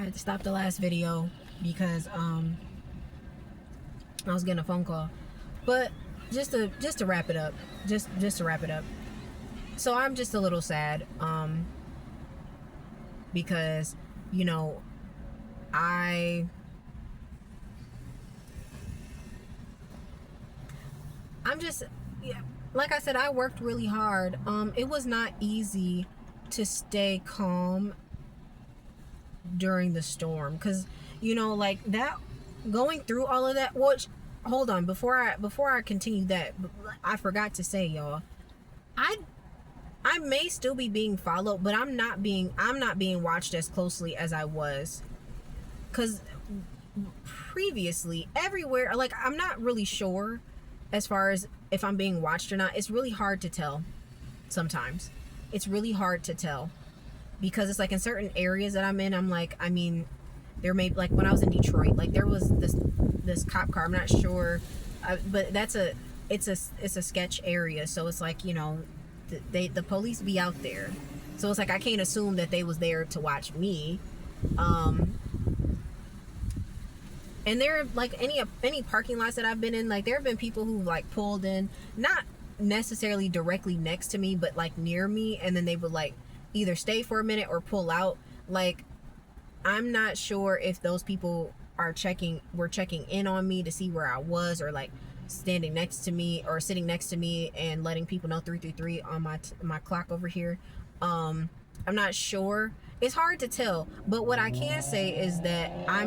had to stop the last video because I was getting a phone call. But just to wrap it up, just to wrap it up. So I'm just a little sad because you know I'm just, yeah, like I said, I worked really hard. It was not easy to stay calm during the storm because like that, going through all of that. Which, hold on, before I continue that, I forgot to say, y'all, I may still be being followed, but I'm not being watched as closely as I was, because previously everywhere, like, I'm not really sure as far as if I'm being watched or not. It's really hard to tell sometimes. It's really hard to tell because it's like in certain areas that I'm in, I'm like, I mean, there may, like when I was in Detroit, like there was this cop car. I'm not sure, but it's a sketch area, so it's like, the police be out there, so it's like I can't assume that they was there to watch me. And there, like, any parking lots that I've been in, like there have been people who like pulled in, not necessarily directly next to me, but like near me, and then they would like either stay for a minute or pull out. Like, I'm not sure if those people were checking in on me to see where I was, or like standing next to me or sitting next to me and letting people know 333 on my clock over here. I'm not sure. It's hard to tell, but what I can say is that I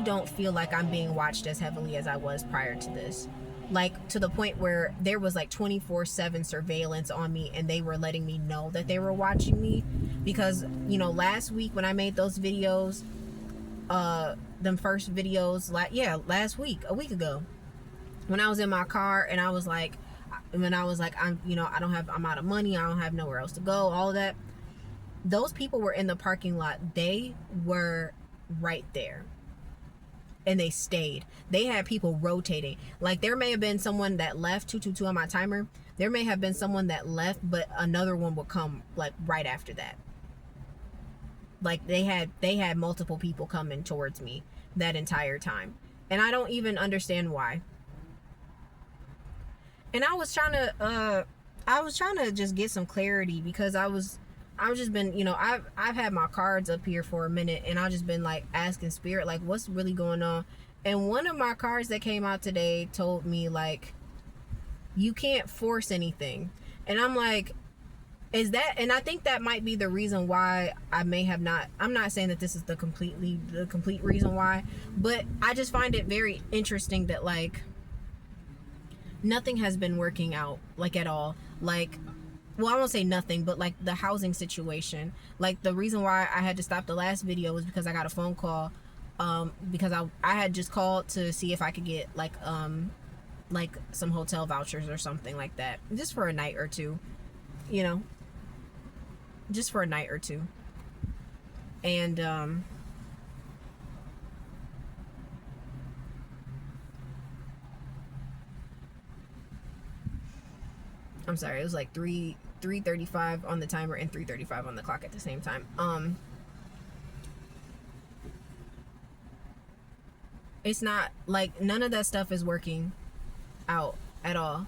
don't feel like I'm being watched as heavily as I was prior to this. Like, to the point where there was like 24/7 surveillance on me, and they were letting me know that they were watching me. Because last week when I made those videos, them first videos, last week, a week ago, when I was in my car and I was like, I'm out of money, I don't have nowhere else to go, all of that, those people were in the parking lot. They were right there, and they stayed. They had people rotating. Like, there may have been someone that left, 222 on my timer. There may have been someone that left, but another one would come like right after that. Like, they had multiple people coming towards me that entire time, and I don't even understand why. And I was trying to just get some clarity, because I've just been, I've had my cards up here for a minute, and I've just been like asking Spirit, like, what's really going on. And one of my cards that came out today told me, like, you can't force anything. And I'm like, is that, and I think that might be the reason why I may have not, I'm not saying that this is the complete reason why, but I just find it very interesting that, like, nothing has been working out, like, at all. Like, well, I won't say nothing, but like the housing situation, like the reason why I had to stop the last video was because I got a phone call, because I had just called to see if I could get like some hotel vouchers or something like that, just for a night or two, just for a night or two. And I'm sorry, it was like 3:35 on the timer and 3:35 on the clock at the same time. It's not like, none of that stuff is working out at all.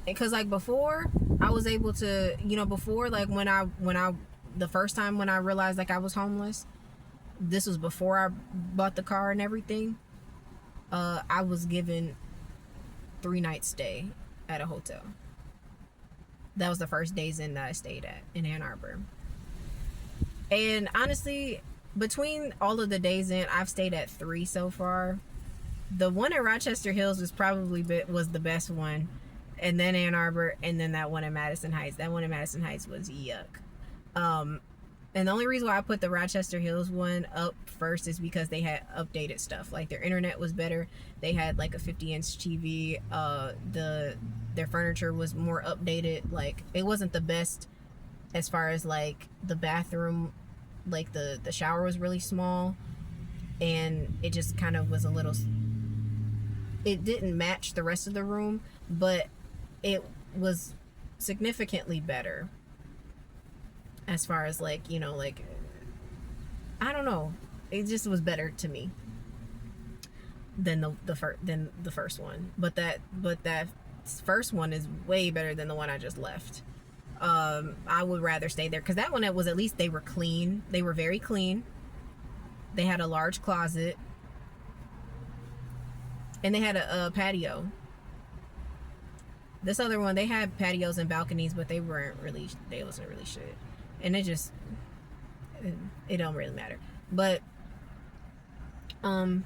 Because like before, I was able to, before, like when I the first time when I realized like I was homeless, this was before I bought the car and everything, I was given 3 nights stay at a hotel. That was the first days in that I stayed at in Ann Arbor. And honestly, between all of the days in, I've stayed at 3 so far. The one in Rochester Hills was the best one, and then Ann Arbor, and then that one in Madison Heights. That one in Madison Heights was yuck. And the only reason why I put the Rochester Hills one up first is because they had updated stuff. Like, their internet was better. They had like a 50-inch TV. Their furniture was more updated. Like, it wasn't the best as far as like the bathroom. Like, the shower was really small, and it just kind of was a little, it didn't match the rest of the room, but it was significantly better as far as like, like don't know. It just was better to me than the first one. But that first one is way better than the one I just left. I would rather stay there because that one, it was, at least they were clean. They were very clean. They had a large closet, and they had a patio. This other one, they had patios and balconies, but they wasn't really shit. And it don't really matter. But I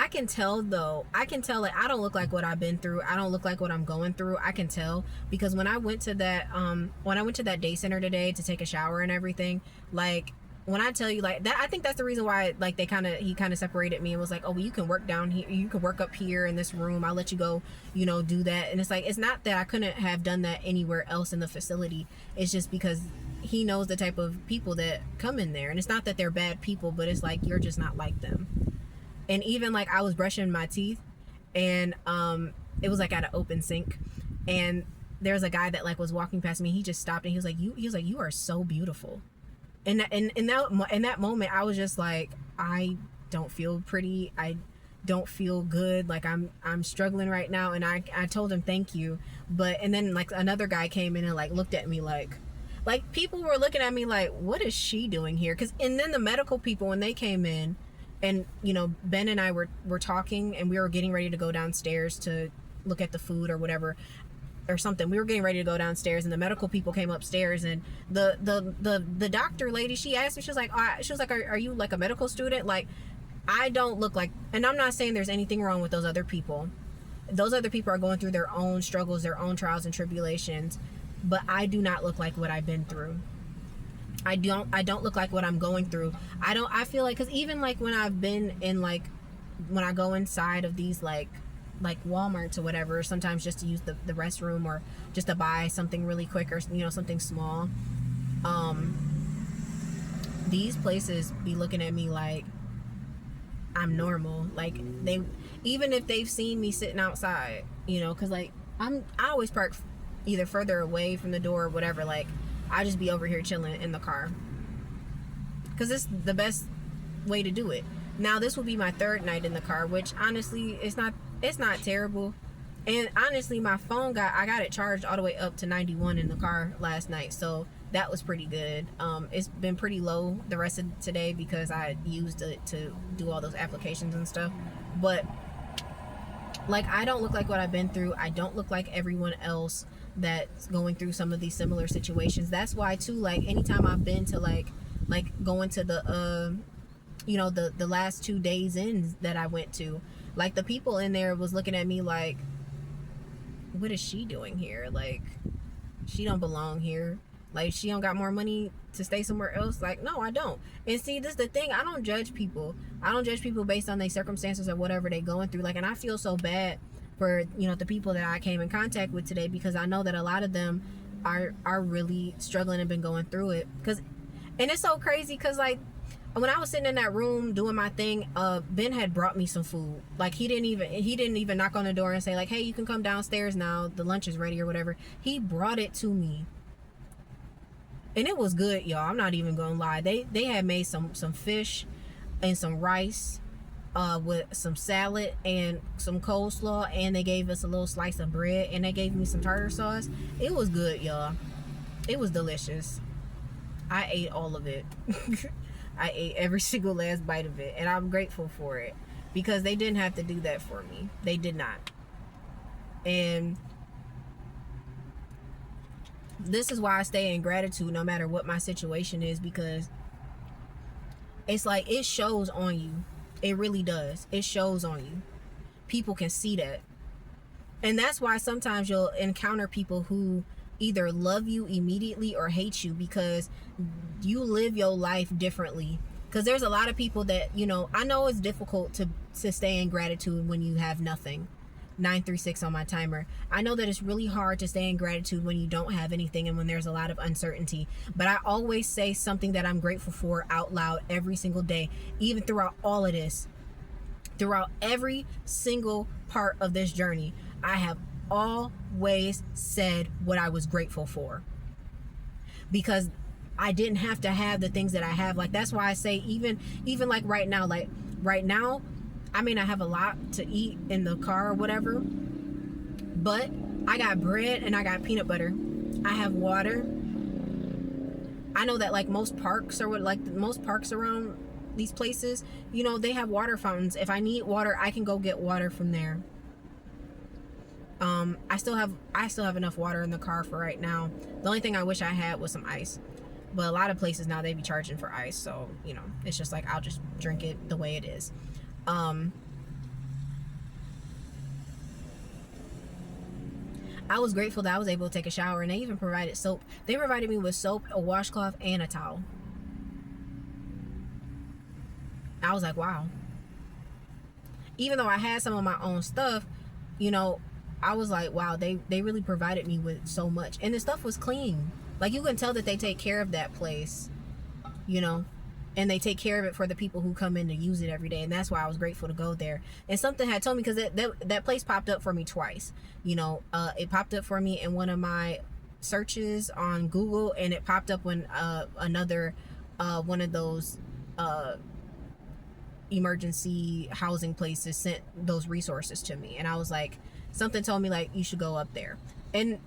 can tell though. I can tell that I don't look like what I've been through. I don't look like what I'm going through. I can tell because when I went to that day center today to take a shower and everything, like when I tell you like that, I think that's the reason why like he kind of separated me and was like, oh, well, you can work down here, you can work up here in this room. I'll let you go, do that. And it's like, it's not that I couldn't have done that anywhere else in the facility. It's just because he knows the type of people that come in there, and it's not that they're bad people, but it's like you're just not like them. And even like I was brushing my teeth, and it was like at an open sink, and there's a guy that like was walking past me. He just stopped and he was like, you are so beautiful. And in that moment, I was just like, I don't feel pretty. I don't feel good. Like I'm struggling right now. And I told him thank you, and then like another guy came in and like looked at me like people were looking at me like, what is she doing here? And then the medical people, when they came in. And Ben and I were talking, and we were getting ready to go downstairs to look at the food or whatever or something. We were getting ready to go downstairs, and the medical people came upstairs, and the doctor lady, she asked me, she was like, are you like a medical student? Like, I don't look like, and I'm not saying there's anything wrong with those other people. Those other people are going through their own struggles, their own trials and tribulations, but I do not look like what I've been through. I don't look like what I'm going through. I feel like, because even like when I've been in like, when I go inside of these like Walmarts or whatever, sometimes just to use the restroom or just to buy something really quick or something small, these places be looking at me like I'm normal. Like even if they've seen me sitting outside, because like I always park either further away from the door or whatever. Like I just be over here chilling in the car because it's the best way to do it. Now this will be my third night in the car, which honestly it's not terrible. And honestly, my phone I got it charged all the way up to 91 in the car last night, so that was pretty good. It's been pretty low the rest of today because I used it to do all those applications and stuff. But like, I don't look like what I've been through. I don't look like everyone else that's going through some of these similar situations. That's why too, like anytime I've been to like going to the the last 2 days in that I went to, like the people in there was looking at me like, what is she doing here? Like, she don't belong here. Like, she don't got more money to stay somewhere else. Like, no, I don't. And see, this is the thing, I don't judge people based on their circumstances or whatever they going through. Like, and I feel so bad for the people that I came in contact with today, because I know that a lot of them are really struggling and been going through it. And it's so crazy because like when I was sitting in that room doing my thing, Ben had brought me some food. Like he didn't even knock on the door and say like, hey, you can come downstairs now, the lunch is ready or whatever. He brought it to me, and it was good, y'all. I'm not even gonna lie. They had made some fish and some rice with some salad and some coleslaw, and they gave us a little slice of bread, and they gave me some tartar sauce. It was good, y'all. It was delicious. I ate all of it. I ate every single last bite of it, and I'm grateful for it because they didn't have to do that for me. They did not. And this is why I stay in gratitude no matter what my situation is, because it's like it shows on you. It really does. It shows on you. People can see that. And that's why sometimes you'll encounter people who either love you immediately or hate you because you live your life differently. Because there's a lot of people that, I know it's difficult to stay in gratitude when you have nothing. 936 on my timer. I know that it's really hard to stay in gratitude when you don't have anything and when there's a lot of uncertainty. But I always say something that I'm grateful for out loud every single day, even throughout all of this. Throughout every single part of this journey, I have always said what I was grateful for. Because I didn't have to have the things that I have. Like, that's why I say, even like right now, I may not have a lot to eat in the car or whatever, but I got bread and I got peanut butter. I have water. I know that like most parks around these places, you know, they have water fountains. If I need water, I can go get water from there. I still have enough water in the car for right now. The only thing I wish I had was some ice. But a lot of places now, they be charging for ice, so you know, it's just like I'll just drink it the way it is. I was grateful that I was able to take a shower, and they even provided soap. They provided me with soap, a washcloth, and a towel. I was like, wow. Even though I had some of my own stuff, you know, I was like, wow, they really provided me with so much. And the stuff was clean. Like, you can tell that they take care of that place, you know, and they take care of it for the people who come in to use it every day. And that's why I was grateful to go there. And something had told me, because that place popped up for me twice. You know, it popped up for me in one of my searches on Google, and it popped up when another one of those emergency housing places sent those resources to me. And I was like, something told me like, you should go up there. And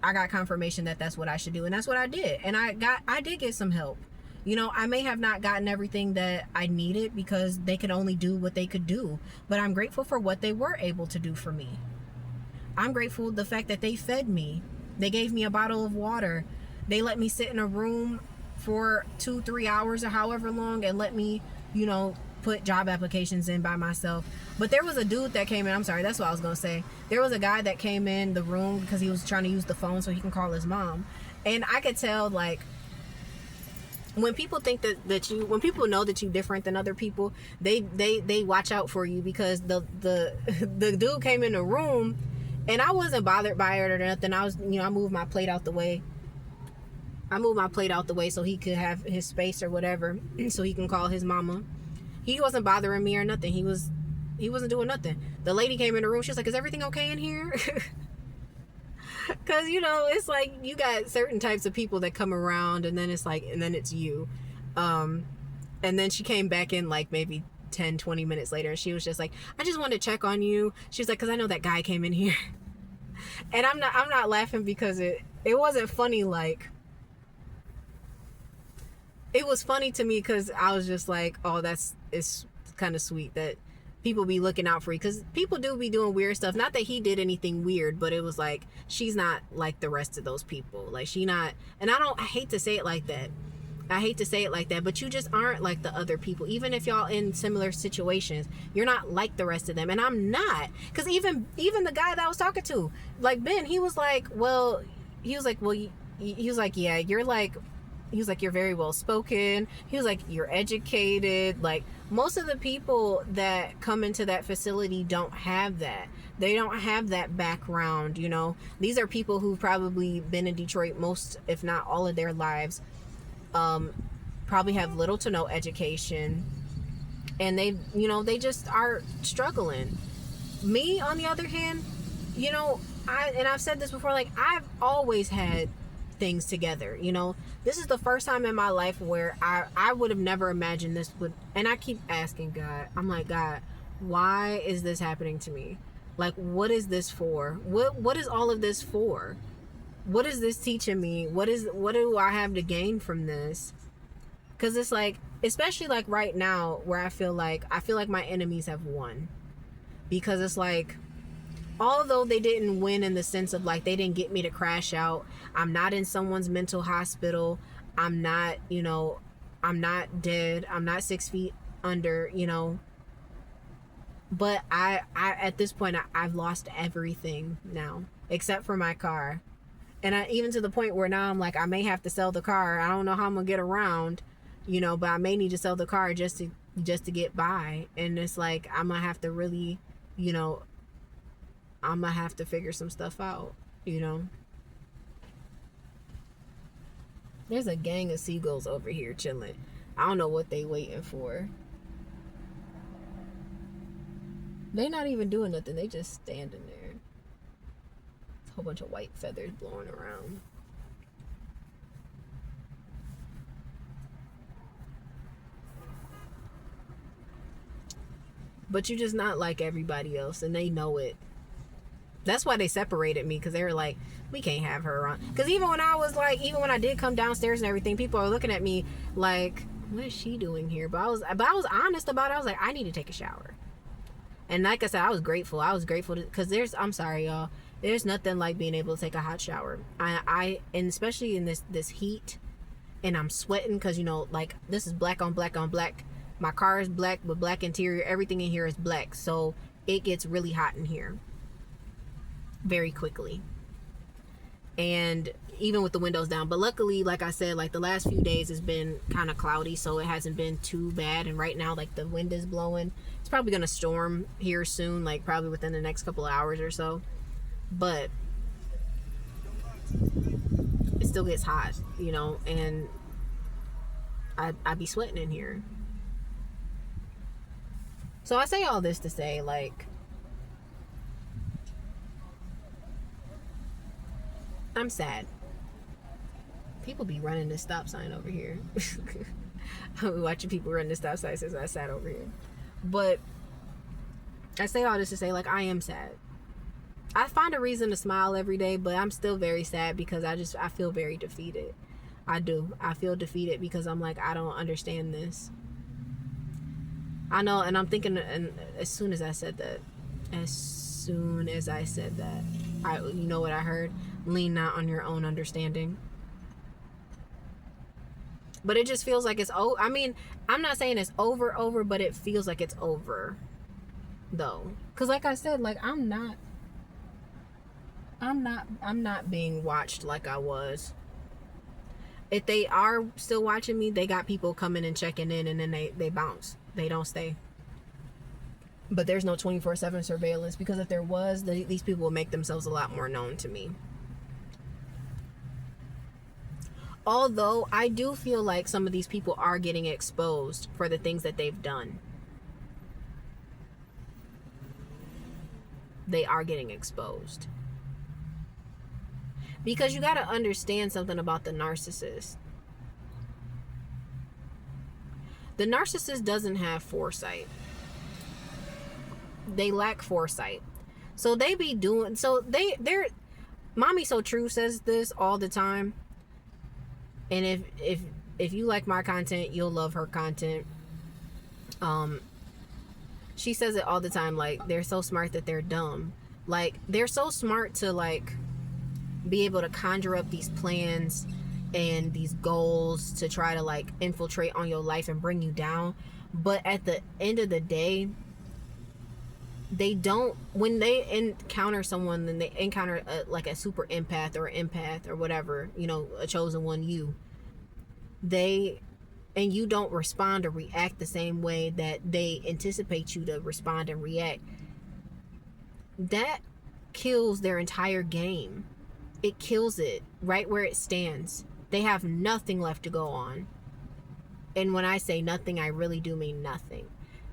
I got confirmation that that's what I should do, and that's what I did. And I did get some help. You know, I may have not gotten everything that I needed, because they could only do what they could do, but I'm grateful for what they were able to do for me. I'm grateful the fact that they fed me. They gave me a bottle of water. They let me sit in a room for 2-3 hours or however long, and let me, you know, put job applications in by myself. But there was a dude that came in, I'm sorry, that's what I was gonna say. There was a guy that came in the room because he was trying to use the phone so he can call his mom. And I could tell, like, when people think when people know that you're different than other people, they watch out for you, because the dude came in the room, and I wasn't bothered by it or nothing. I was, you know, I moved my plate out the way. So he could have his space or whatever, so he can call his mama. He wasn't bothering me or nothing. He wasn't doing nothing. The lady came in the room. She was like, "Is everything okay in here?" Because, you know, it's like you got certain types of people that come around, and then it's like, and then it's you. And then she came back in like maybe 10-20 minutes later, and she was just like, "I just wanted to check on you." She was like, "Because I know that guy came in here." And I'm not laughing because it wasn't funny. Like, it was funny to me because I was just like, oh, it's kind of sweet that people be looking out for you, because people do be doing weird stuff. Not that he did anything weird, but it was like, she's not like the rest of those people. Like, she not, and I hate to say it like that. But you just aren't like the other people. Even if y'all in similar situations, you're not like the rest of them. And I'm not, because even the guy that I was talking to, like Ben, he was like, yeah, you're like, he was like, you're very well spoken. He was like, you're educated. Like, most of the people that come into that facility don't have that. They don't have that background, you know. These are people who've probably been in Detroit most, if not all of their lives. Probably have little to no education. And they, you know, they just are struggling. Me, on the other hand, you know, I've said this before, like, I've always had things together, you know. This is the first time in my life where I would have never imagined this would, and I keep asking God, I'm like, God, why is this happening to me? Like, what is this for? What is all of this for? What is this teaching me? What do I have to gain from this? Because it's like, especially like right now, where I feel like my enemies have won. Because it's like, although they didn't win in the sense of like, they didn't get me to crash out, I'm not in someone's mental hospital, I'm not, you know, I'm not dead, I'm not 6 feet under, you know, but I at this point, I've lost everything now except for my car. And even to the point where now I'm like, I may have to sell the car. I don't know how I'm gonna get around, you know, but I may need to sell the car just to get by. And it's like, I'm gonna have to really, you know, I'm gonna have to figure some stuff out, you know. There's a gang of seagulls over here chilling. I don't know what they waiting for. They not even doing nothing. They just standing there. It's a whole bunch of white feathers blowing around. but you're just not like everybody else, and they know it. That's why they separated me, because they were like, we can't have her around. Because even when I did come downstairs and everything, people are looking at me like, what is she doing here? But I was honest about it. I was like, I need to take a shower. And like I said, I was grateful. Because I'm sorry, y'all. There's nothing like being able to take a hot shower. And especially in this heat, and I'm sweating because, you know, like, this is black on black on black. My car is black with black interior. Everything in here is black. So it gets really hot in here very quickly. And even with the windows down. But luckily, like I said, like, the last few days has been kind of cloudy, so it hasn't been too bad. And right now, like, the wind is blowing. It's probably going to storm here soon, like, probably within the next couple of hours or so. But it still gets hot, you know, and I be sweating in here. So I say all this to say, like, I'm sad. People be running the stop sign over here. I'm watching people run the stop sign since I sat over here. But I say all this to say, like, I am sad. I find a reason to smile every day, but I'm still very sad because I feel very defeated. I do. I feel defeated because I'm like, I don't understand this. I know, and I'm thinking, and as soon as I said that, you know what I heard? Lean not on your own understanding. But it just feels like it's I mean, I'm not saying it's over, but it feels like it's over, though. Because like I said, like, I'm not being watched like I was. If they are still watching me, they got people coming and checking in, and then they bounce. They don't stay. But there's no 24/7 surveillance, because if there was, these people will make themselves a lot more known to me. Although I do feel like some of these people are getting exposed for the things that they've done. They are getting exposed. Because you got to understand something about the narcissist. The narcissist doesn't have foresight. They lack foresight. So they be doing, so they're Mommy So True says this all the time. And if you like my content, you'll love her content. She says it all the time, like, they're so smart that they're dumb. Like, they're so smart to, like, be able to conjure up these plans and these goals to try to, like, infiltrate on your life and bring you down. But at the end of the day, they don't, when they encounter someone, then they encounter like a super empath or empath or whatever, you know, a chosen one, and you don't respond or react the same way that they anticipate you to respond and react, that kills their entire game. It kills it right where it stands. They have nothing left to go on. And when I say nothing, I really do mean nothing.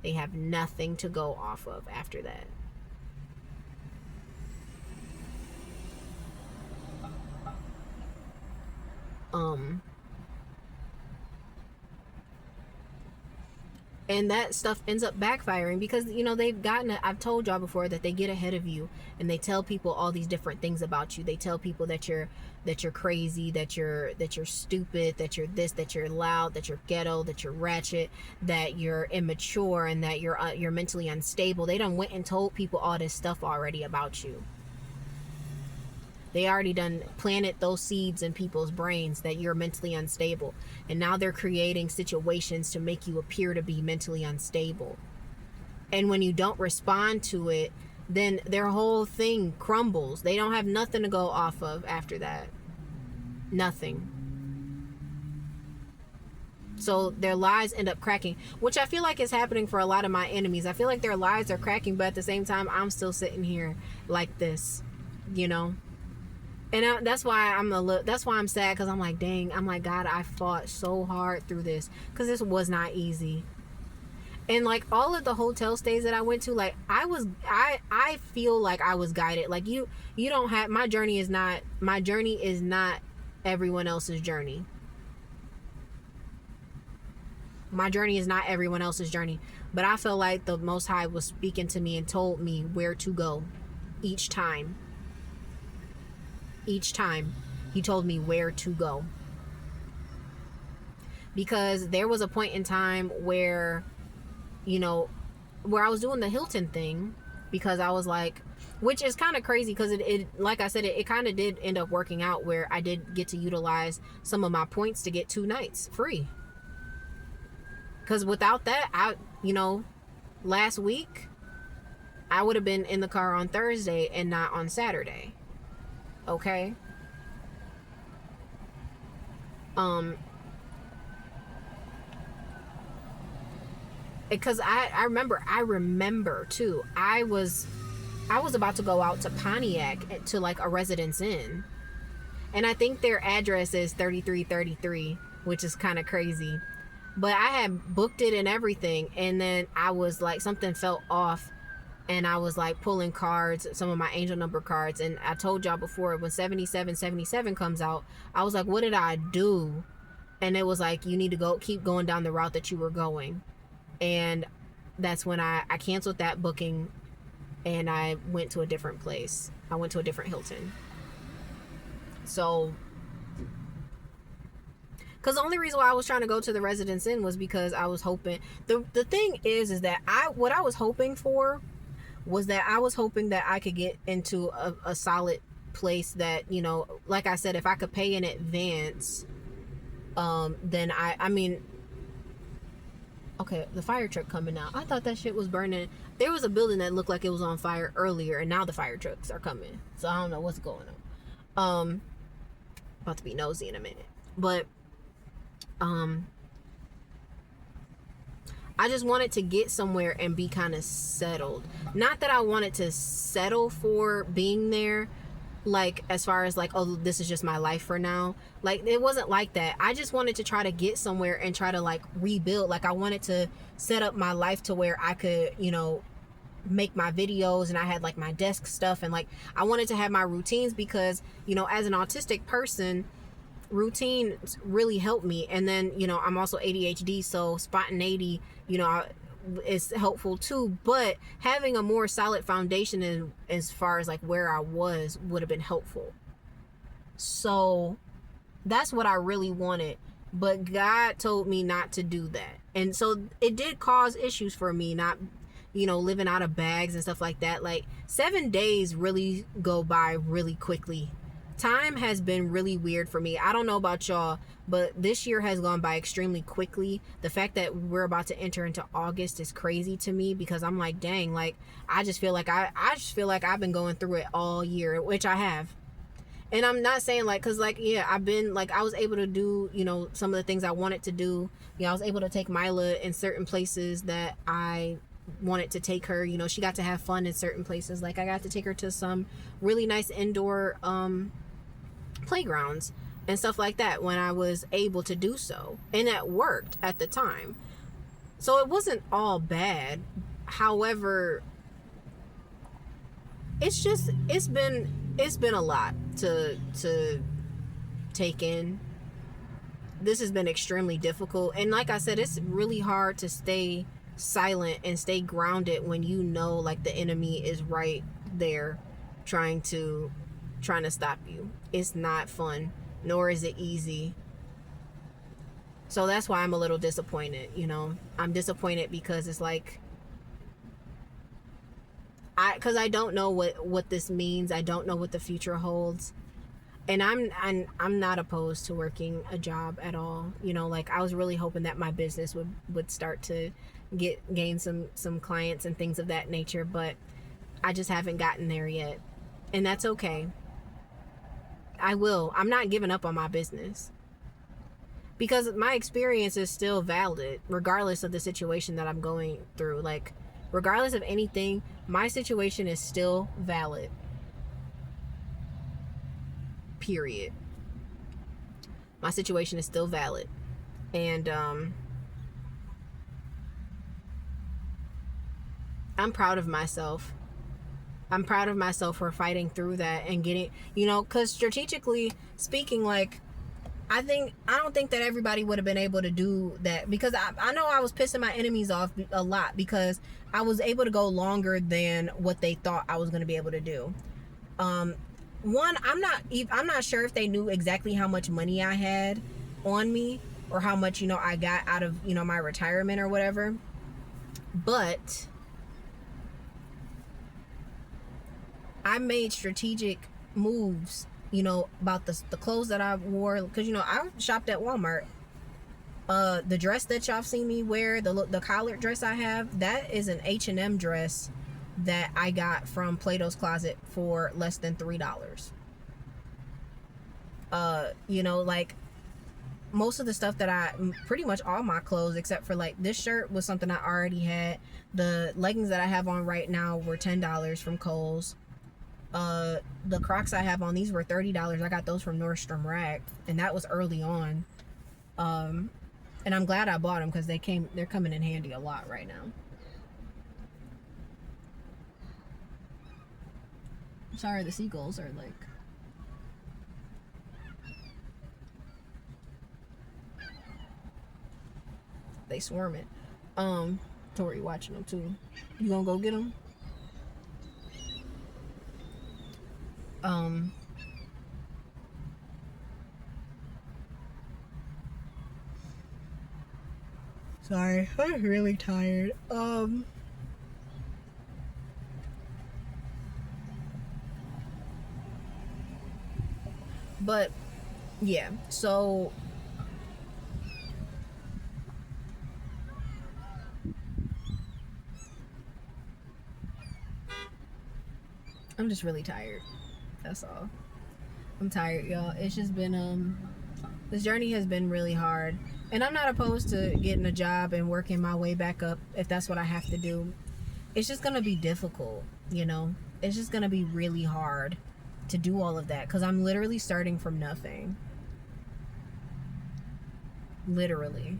They have nothing to go off of after that. And that stuff ends up backfiring because, you know, I've told y'all before that they get ahead of you and they tell people all these different things about you. They tell people that you're crazy, that you're stupid, that you're this, that you're loud, that you're ghetto, that you're ratchet, that you're immature, and that you're mentally unstable. They done went and told people all this stuff already about you. They already done planted those seeds in people's brains that you're mentally unstable. And now they're creating situations to make you appear to be mentally unstable. And when you don't respond to it, then their whole thing crumbles. They don't have nothing to go off of after that. Nothing. So their lies end up cracking, which I feel like is happening for a lot of my enemies. I feel like their lies are cracking, but at the same time, I'm still sitting here like this, you know? And that's why I'm sad, because I'm like, dang, I'm like, God, I fought so hard through this, because this was not easy. And like all of the hotel stays that I went to, like I feel like I was guided. Like you don't have, my journey is not everyone else's journey. My journey is not everyone else's journey, but I feel like the Most High was speaking to me and told me where to go each time. Each time he told me where to go. Because there was a point in time where, you know, where I was doing the Hilton thing, because I was like, which is kind of crazy because it like I said, it kind of did end up working out where I did get to utilize some of my points to get 2 nights free. Because without that, last week, I would have been in the car on Thursday and not on Saturday. Okay? Because I remember too, I was about to go out to Pontiac to like a Residence Inn, and I think their address is 3333, which is kind of crazy, but I had booked it and everything, and then I was like, something felt off, and I was like pulling cards, some of my angel number cards, and I told y'all before, when 7777 comes out, I was like, what did I do? And it was like, you need to keep going down the route that you were going. And that's when I canceled that booking, and I went to a different place. I went to a different Hilton. So, because the only reason why I was trying to go to the Residence Inn was because I was hoping, the thing is that what I was hoping for was that I was hoping that I could get into a solid place that, you know, like I said, if I could pay in advance, then I mean, okay, the fire truck coming out. I thought that shit was burning. There was a building that looked like it was on fire earlier, and now the fire trucks are coming. So I don't know what's going on. About to be nosy in a minute. But I just wanted to get somewhere and be kind of settled. Not that I wanted to settle for being there, like as far as like, oh, this is just my life for now. Like, it wasn't like that. I just wanted to try to get somewhere and try to like rebuild. Like, I wanted to set up my life to where I could, you know, make my videos, and I had like my desk stuff, and like I wanted to have my routines, because, you know, as an autistic person, routines really help me. And then, you know, I'm also ADHD, so spontaneity, you know, is helpful too. But having a more solid foundation in as far as like where I was would have been helpful. So that's what I really wanted, but God told me not to do that. And so it did cause issues for me, not, you know, living out of bags and stuff like that. Like 7 days really go by really quickly. Time has been really weird for me. I don't know about y'all, but this year has gone by extremely quickly. The fact that we're about to enter into August is crazy to me, because I'm like, dang, like I just feel like I've been going through it all year, which I have. And I'm not saying like, cause like, yeah, I've been like, I was able to do, you know, some of the things I wanted to do. You know, I was able to take Mila in certain places that I wanted to take her. You know, she got to have fun in certain places. Like, I got to take her to some really nice indoor playgrounds and stuff like that when I was able to do so, and that worked at the time. So it wasn't all bad. However, it's been a lot to take in. This has been extremely difficult, and like I said, it's really hard to stay silent and stay grounded when you know like the enemy is right there trying to stop you. It's not fun, nor is it easy. So that's why I'm a little disappointed. You know, I'm disappointed because it's like, I don't know what this means. I don't know what the future holds, and I'm not opposed to working a job at all. You know, like I was really hoping that my business would start to gain some clients and things of that nature, but I just haven't gotten there yet, and that's okay. I will. I'm not giving up on my business, because my experience is still valid regardless of the situation that I'm going through. Like, regardless of anything, my situation is still valid. Period. My situation is still valid. And I'm proud of myself. I'm proud of myself for fighting through that and getting, you know, because strategically speaking, like, I don't think that everybody would have been able to do that, because I know I was pissing my enemies off a lot because I was able to go longer than what they thought I was going to be able to do. Um, One, I'm not sure if they knew exactly how much money I had on me, or how much, you know, I got out of, you know, my retirement or whatever. But I made strategic moves, you know, about the clothes that I wore, because, you know, I shopped at Walmart. The dress that y'all seen me wear, the collared dress I have, that is an H&M dress that I got from Plato's Closet for less than $3. You know, like, most of the stuff that pretty much all my clothes except for like this shirt was something I already had. The leggings that I have on right now were $10 from Kohl's. The Crocs I have on, these were $30. I got those from Nordstrom Rack, and that was early on. And I'm glad I bought them because they're coming in handy a lot right now. Sorry, the seagulls are like, they swarming. Tori watching them too. You gonna go get them? Sorry, I'm really tired. But yeah, so I'm just really tired. That's all. I'm tired, y'all. It's just been this journey has been really hard. And I'm not opposed to getting a job and working my way back up if that's what I have to do. It's just gonna be difficult, you know? It's just gonna be really hard to do all of that because I'm literally starting from nothing. Literally.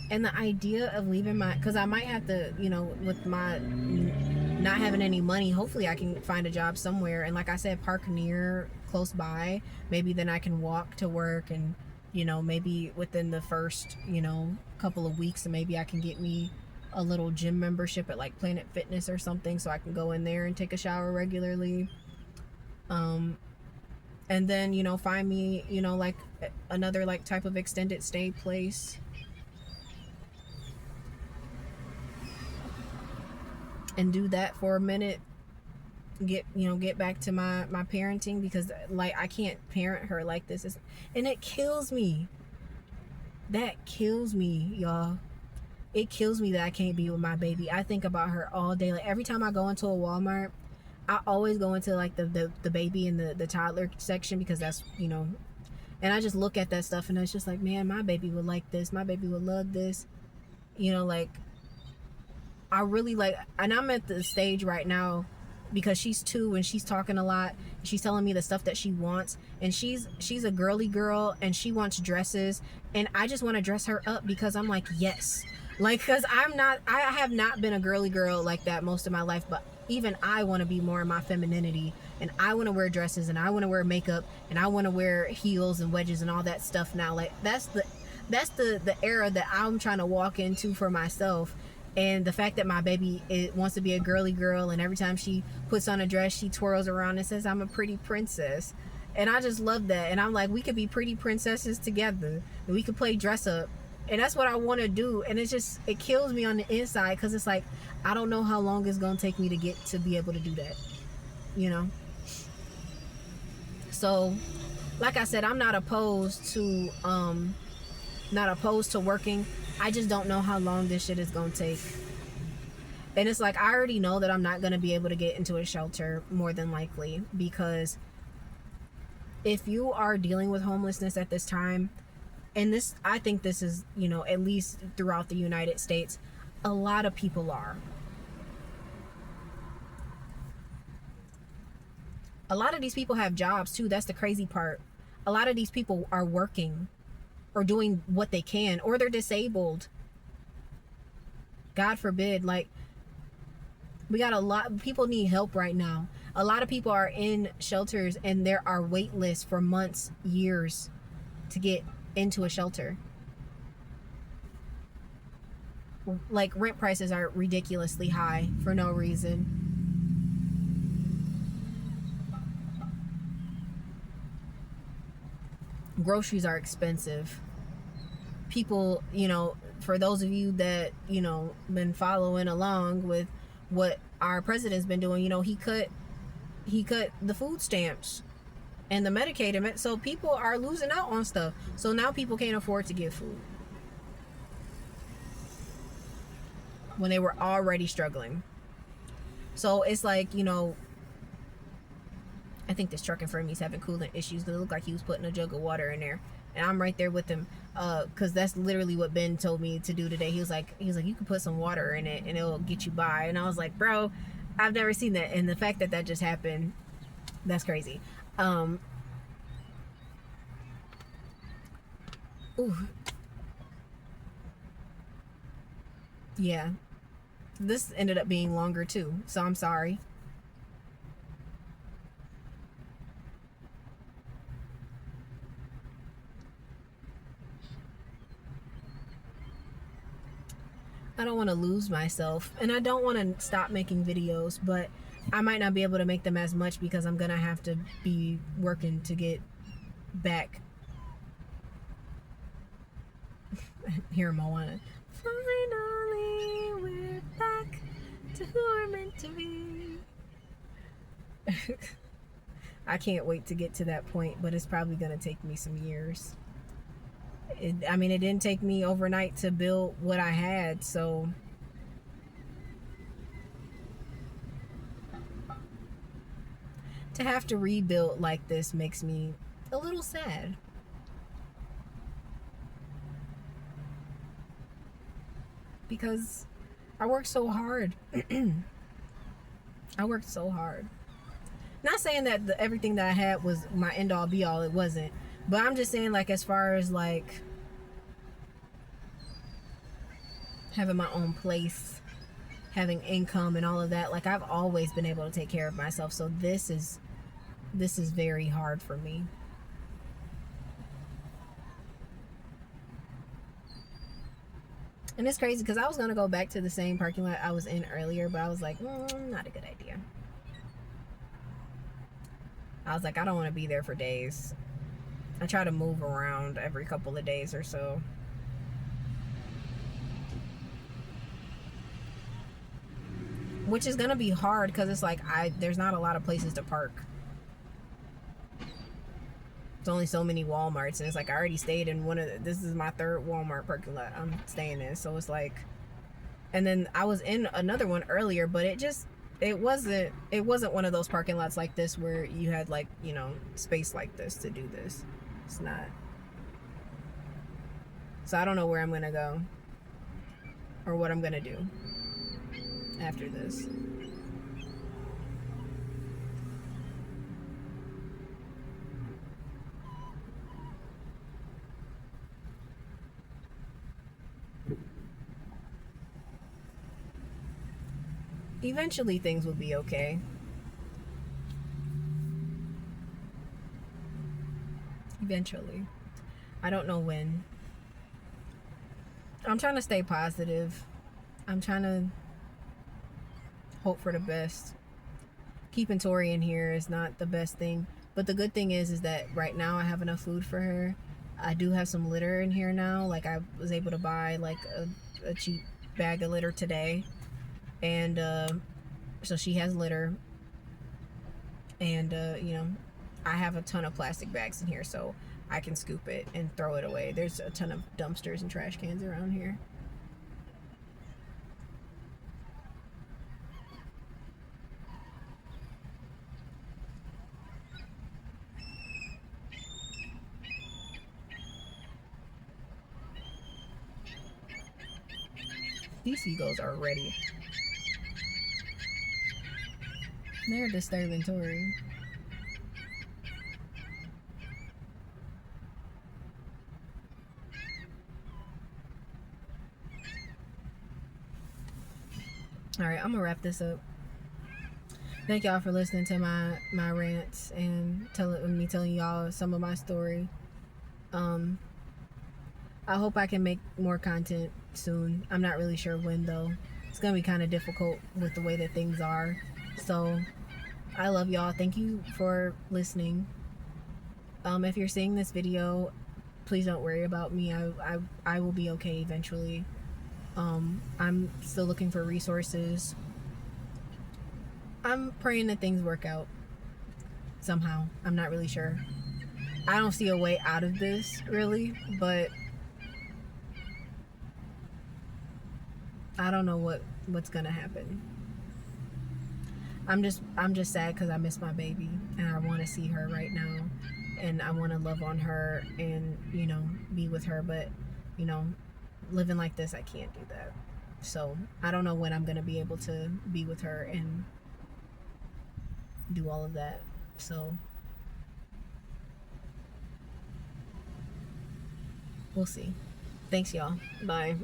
And the idea of leaving because I might have to, you know, with my not having any money, hopefully I can find a job somewhere. And like I said, park near, close by. Maybe then I can walk to work, and, you know, maybe within the first, you know, couple of weeks, maybe I can get me a little gym membership at like Planet Fitness or something, so I can go in there and take a shower regularly. And then, you know, find me, you know, like another like type of extended stay place, and do that for a minute. Get back to my parenting, because like I can't parent her like this. And it kills me. That kills me, y'all. It kills me that I can't be with my baby. I think about her all day. Like every time I go into a Walmart, I always go into like the baby and the toddler section, because that's, you know, and I just look at that stuff and it's just like, man, my baby would like this. My baby would love this. You know, like, I really like, and I'm at the stage right now because she's 2 and she's talking a lot. She's telling me the stuff that she wants, and she's a girly girl and she wants dresses, and I just want to dress her up because I'm like, yes, like, because I have not been a girly girl like that most of my life, but even I want to be more in my femininity, and I want to wear dresses, and I want to wear makeup, and I want to wear heels and wedges and all that stuff now. Like that's the era that I'm trying to walk into for myself. And the fact that my baby wants to be a girly girl, and every time she puts on a dress, she twirls around and says, I'm a pretty princess. And I just love that. And I'm like, we could be pretty princesses together, and we could play dress up. And that's what I want to do. And it kills me on the inside, because it's like, I don't know how long it's going to take me to get to be able to do that, you know? So, like I said, I'm not opposed to working. I just don't know how long this shit is gonna take. And it's like, I already know that I'm not gonna be able to get into a shelter, more than likely, because if you are dealing with homelessness at this time, and this, I think this is, you know, at least throughout the United States, a lot of people are. A lot of these people have jobs too. That's the crazy part. A lot of these people are working, or doing what they can, or they're disabled. God forbid. Like, we got a lot, people need help right now. A lot of people are in shelters and there are wait lists for months, years. to get into a shelter. Like, rent prices are ridiculously high for no reason. Groceries are expensive. People, for those of you that, been following along with what our president's been doing, he cut the food stamps and the Medicaid, so people are losing out on stuff. So now people can't afford to get food when they were already struggling. So it's like, I think this truck in front of me is having coolant issues. It looked like he was putting a jug of water in there, and I'm right there with him, because that's literally what Ben told me to do today. He was like, you can put some water in it and it'll get you by. And I was like, bro, I've never seen that, and the fact that just happened, that's crazy. Ooh. Yeah, this ended up being longer too, so I'm sorry. I don't want to lose myself, and I don't want to stop making videos, but I might not be able to make them as much because I'm gonna have to be working to get back. Here, Moana. Finally, we're back to who we're meant to be. I can't wait to get to that point, but it's probably gonna take me some years. It didn't take me overnight to build what I had, so to have to rebuild like this makes me a little sad. Because I worked so hard. I worked so hard. Not saying that everything that I had was my end all be all, it wasn't. But I'm just saying, like, as far as like having my own place, having income and all of that, like, I've always been able to take care of myself. So this is very hard for me. And it's crazy because I was going to go back to the same parking lot I was in earlier, but I was like, not a good idea. I was like, I don't want to be there for days. I try to move around every couple of days or so. Which is going to be hard because it's like there's not a lot of places to park. There's only so many Walmarts, and it's like I already stayed in this is my third Walmart parking lot I'm staying in, so it's like, and then I was in another one earlier, but it wasn't one of those parking lots like this where you had, like, space like this to do this. It's not. So I don't know where I'm gonna go or what I'm gonna do after this. Eventually things will be okay. Eventually. I don't know when. I'm trying to stay positive. I'm trying to hope for the best. Keeping Tori in here is not the best thing. But the good thing is that right now I have enough food for her. I do have some litter in here now. Like, I was able to buy like a cheap bag of litter today. And so she has litter. And I have a ton of plastic bags in here, so I can scoop it and throw it away. There's a ton of dumpsters and trash cans around here. These seagulls are ready. They're disturbing Tori. Alright, I'm gonna wrap this up. Thank y'all for listening to my rants and telling y'all some of my story. Um, I hope I can make more content soon. I'm not really sure when though. It's gonna be kind of difficult with the way that things are. So I love y'all. Thank you for listening. If you're seeing this video, please don't worry about me. I will be okay eventually. I'm still looking for resources. I'm praying that things work out somehow. I'm not really sure. I don't see a way out of this really, but I don't know what's gonna happen. I'm just sad because I miss my baby and I want to see her right now, and I want to love on her and be with her, but living like this I can't do that. So I don't know when I'm gonna be able to be with her and do all of that. So we'll see. Thanks y'all. Bye.